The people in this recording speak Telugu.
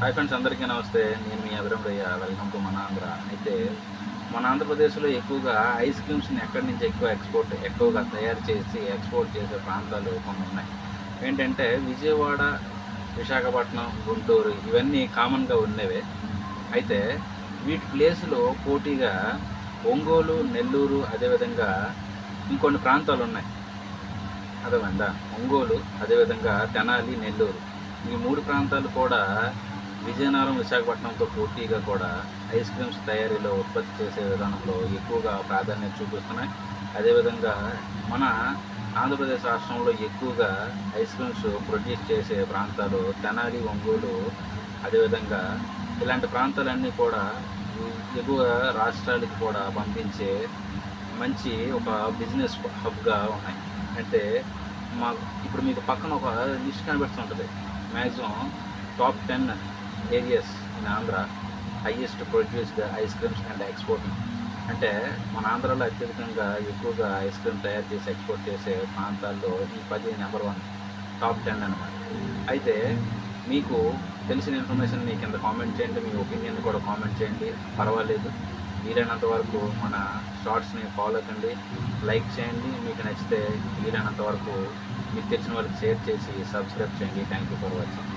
హాయ్ ఫ్రెండ్స్, అందరికీ నమస్తే. నేను మీ అభిరామయ్య. వెల్కమ్ టు మన ఆంధ్ర. అయితే మన ఆంధ్రప్రదేశ్లో ఎక్కువగా ఐస్ క్రీమ్స్ని ఎక్కడి నుంచి ఎక్కువగా తయారు చేసి ఎక్స్పోర్ట్ చేసే ప్రాంతాలు కొన్ని ఉన్నాయి. ఏంటంటే విజయవాడ, విశాఖపట్నం, గుంటూరు ఇవన్నీ కామన్గా ఉండేవే. అయితే వీటి ప్లేస్లో పోటీగా ఒంగోలు, నెల్లూరు, అదేవిధంగా ఇంకొన్ని ప్రాంతాలు ఉన్నాయి. అర్థమైందా? ఒంగోలు, అదేవిధంగా తెనాలి, నెల్లూరు ఈ 3 ప్రాంతాలు కూడా విజయనగరం, విశాఖపట్నంతో పోటీగా కూడా ఐస్ క్రీమ్స్ తయారీలో ఉత్పత్తి చేసే విధానంలో ఎక్కువగా ప్రాధాన్యత చూపిస్తున్నాయి. అదేవిధంగా మన ఆంధ్రప్రదేశ్ రాష్ట్రంలో ఎక్కువగా ఐస్ క్రీమ్స్ ప్రొడ్యూస్ చేసే ప్రాంతాలు తెనాలి, ఒంగోలు, అదేవిధంగా ఇలాంటి ప్రాంతాలన్నీ కూడా ఎగువ రాష్ట్రాలకి కూడా పంపించే మంచి ఒక బిజినెస్ హబ్గా ఉన్నాయి. అంటే ఇప్పుడు మీకు పక్కన ఒక లిస్ట్ కనిపిస్తుంటుంది. Maximum top 10 areas in Andhra highest produced ice creams and exporting. అంటే మన ఆంధ్రాలో అత్యధికంగా ఎక్కువగా ఐస్ క్రీమ్ తయారు చేసి ఎక్స్పోర్ట్ చేసే ప్రాంతాల్లో ఈ 10 నెంబర్ 1 టాప్ 10 అనమాట. అయితే మీకు తెలిసిన ఇన్ఫర్మేషన్ మీ కింద కామెంట్ చేయండి, మీ ఒపీనియన్ కూడా కామెంట్ చేయండి, పర్వాలేదు. వీలైనంత వరకు మన షార్ట్స్ని ఫాలో కండి, లైక్ చేయండి. మీకు నచ్చితే వీలైనంత వరకు మీకు తెలిసిన వాళ్ళకి షేర్ చేసి సబ్స్క్రైబ్ చేయండి. Thank you for watching.